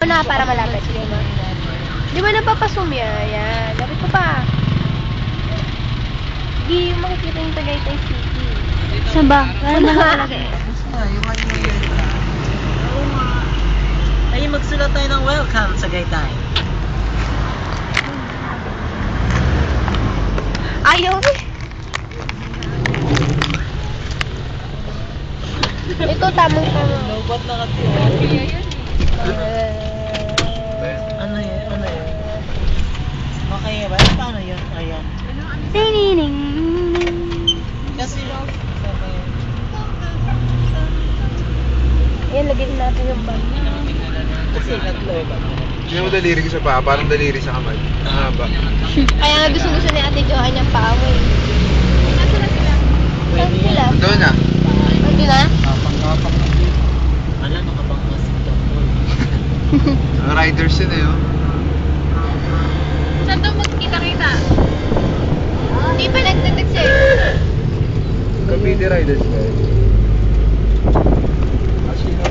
Na para malapit. Sige mo. Di ba napapasumi? Ayan. Lapit ko pa. Hindi yung makikita yung Tagaytay City. Saan ba? Ano nakalagay? Yung ano yun. Oo nga. Ay, magsulat tayo ng welcome sa Tagaytay. Ayaw eh. Ito tamang tama. Lobat na kasi. Ano yun? Ano yun? Okay ba? Paano yun? Ayan. Tinining. Kasi Ayan, lagyan natin yung bag. kasi nag-lobat. Hindi mo daliri ko sa paa, parang daliri sa kamay. Ang haba. Kaya nga gusto ni Ate Joanne yung paa mo eh. Saan sila? Saan sila? Doon na. Nandun na? Kapang-kapang. Ala, nakapang-kasing tapon. Riders yun eh. Oh. Saan daw magkita-kita? Hindi pa nagtatext eh. Cavite Riders ba yun?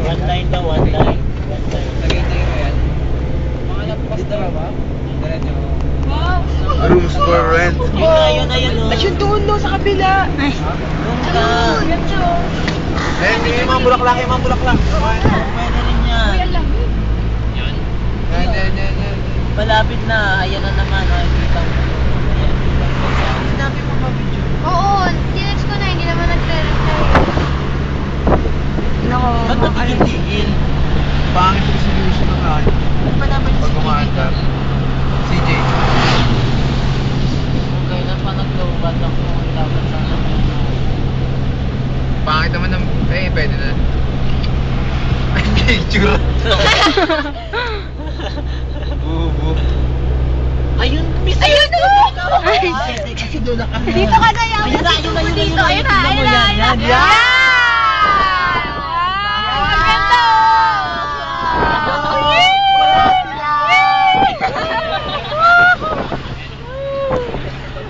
One line daw, one line. One line. Rooms for rent. Yun na, yun o. Ayun doon no, sa kabila. Ay. Doon ka. Yan siya oh. Eh, hindi yung mga bulaklak, yung mga bulaklak. Pwede rin yan. Yan, yan, yan, yan. Malapit na. Ayan na naman. Ay, kita mo. Ayan. Sinabi mo ba video? Oo, tinext ko na, hindi naman nagre-reply. Nako. Ba't natigil-tigil? Pangit yung solution ng lahat. Ano ba naman yung Pag umaandar. CJ. Kung kailan pa nag-lobat ako, ilaban sana. Pangit naman ng... Eh, pwede na. Ay, picture. Bubo. Ayun, miss! Ayun na! Ay, kasi doon na kami. Dito ka na yan. Ayun na, ayun na, ayun na, Dito, ayun na, Tingnan mo ayun na, yan, ayun na. yan, yan. Ang ganda!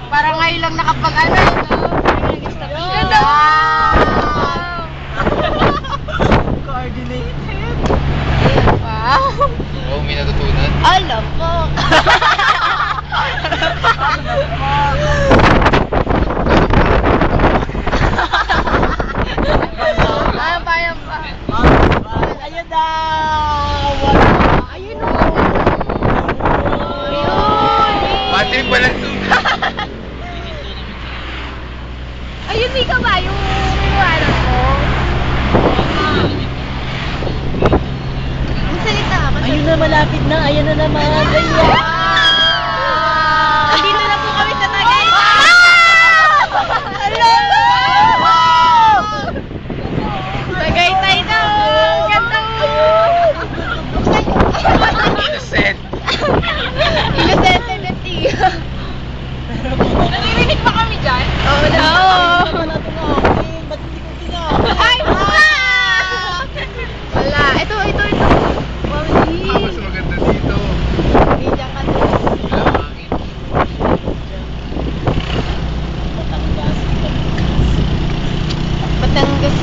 Parang ngayon lang nakapag-ano, no? Ganda! Coordinated. Wow! Oh, may natutunan. Alam ko! Ayan pa, ayan pa. Ayun na! Ayun o! Ayun! Patrick pala to. Ayun, may ka ba? Yung ano ko? Ang salita ka. Ayun na, malapit na. Ayan na naman. Ayan! Andito na po kami sa Tagaytay! Hello! Tagaytay na! Ang ganda mo! Innocent. Innocent NFT. Naririnig pa kami dyan? Oo na. Wala ito na. Ba't hindi ko tingnan? Ay! Wala. Ito. Mami. Ah, mas maganda dito. Hindi dyan ka din. Wala hangin. Batangas. Batangas.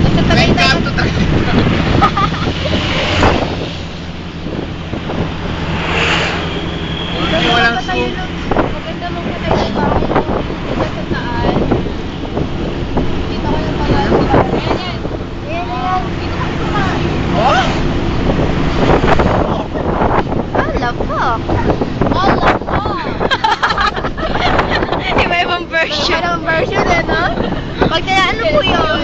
Basta Welcome Tagaytay. to Tagaytay. Hindi walang Tayo scoop. lang. Maganda mong patay sa bahay mo. Dito sa taas. Dito kayo pag-aaral. Ayan. Dito kami kumain. Oh! Lavak. Iba-ibang version. Iba-ibang version eh, no? Pag kaya ano po yun?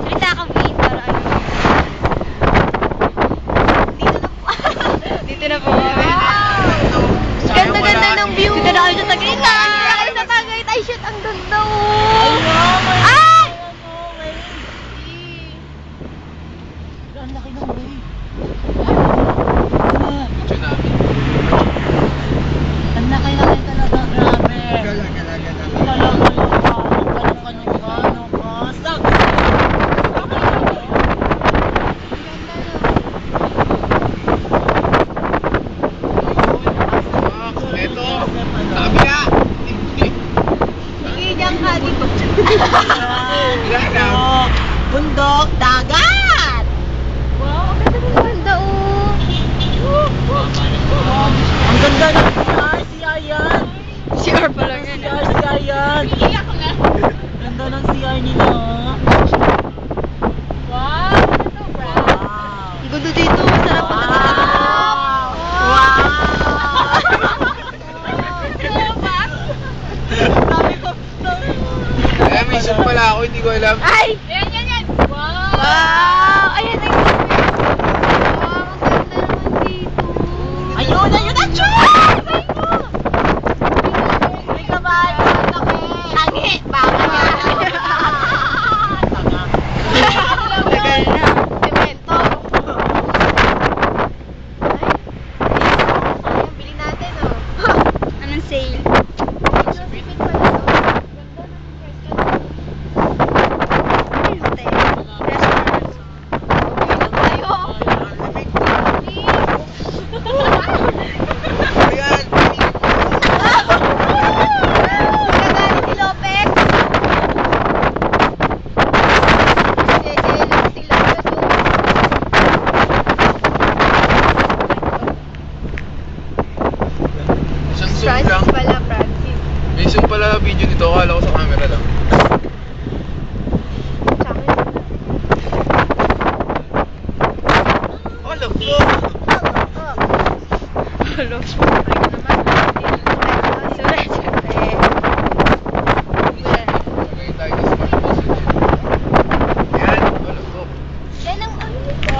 Salita ka, V, para ano? Dito na po kami. Ganda-ganda ng view. Dito na kami sa Tagaytay. Dito na kami sa Tagaytay. Shit, ang ganda oh. Ay! Ang laki ng wave. Tsunami. Ang laki talaga. Grabe. Gala, gala, gala. Talaga yung kanyang sak. Ganda ng CR nila, oh. Wow! Ano to, Brad? Wow. Ang gundo dito. Sarap pa Eh, may zoom pala ako, hindi ko alam. Ay! Yan, yan, yan! Wow! Wow! Ayan ay. Wow, ang ganda naman dito. Ayun, ayun, ayun! May kabayo. Tangi! Baka nga. Tanga. Tagal na. Cemento. Ayun, bili natin, oh. Anong sale? Josephine pala to. Ganda ng restaurant. Ayun, hotel. Restaurant. Inom tayo. Ayan! Nagagalit si Lopez. Jejelos si Lopez, Isang oh. zoom lang. Francis pala, Francis. May zoom pala na video nito, akala ko sa camera lang. Sa akin. Alam ko! Hello. Ayun naman. Sulit. Okay, tayo sa pag-positive. Yan, alam ko. Yan ang ano nito.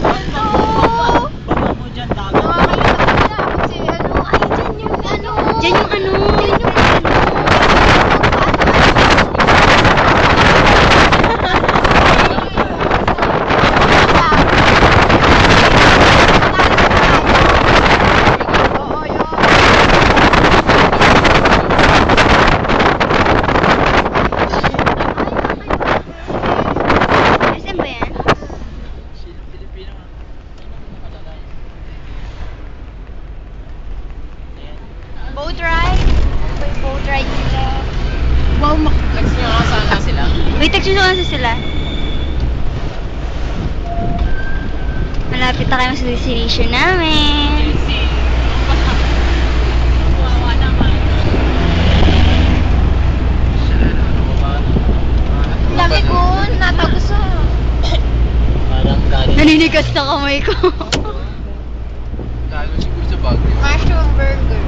Ganda. Baba mo dyan, dagat. Nakakalimutan ko na ako si ano. Ay, dyan yung ano. Diyan yung ano. Dyan yung ano. Oo, yun. SM ba yan? Pilipino nga. Boat ride. May boat ride sila. Wow, Text nyo nga sana sila. Wait, nagsusukan sa sila. Malapit na kayo sa destination namin. Wawa naman. Laki ko, natagos ah. Parang galing. Naninigas na kamay ko. Lalo siguro sa Baguio. Mushroom burger.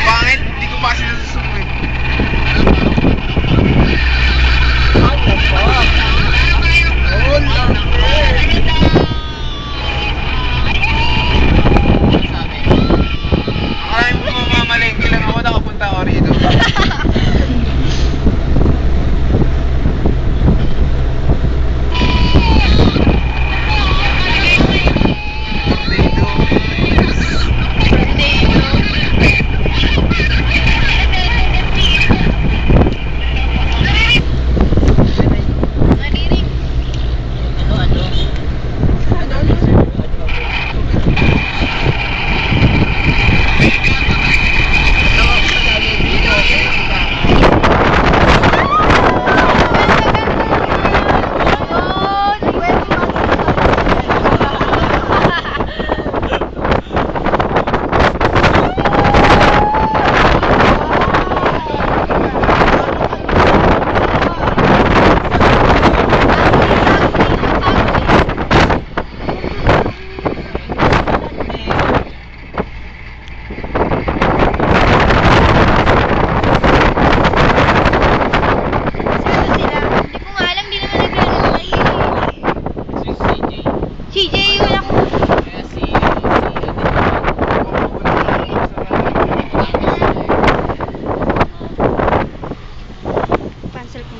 Pangit, hindi ko pa kasi nasusunod eh. Oh, akala mo mamamalengke lang ako, nakapunta ako rito. Ano, ano? Hindi ko nga alam, di naman naglalakay eh. CJ, wala ko. Cancel ko.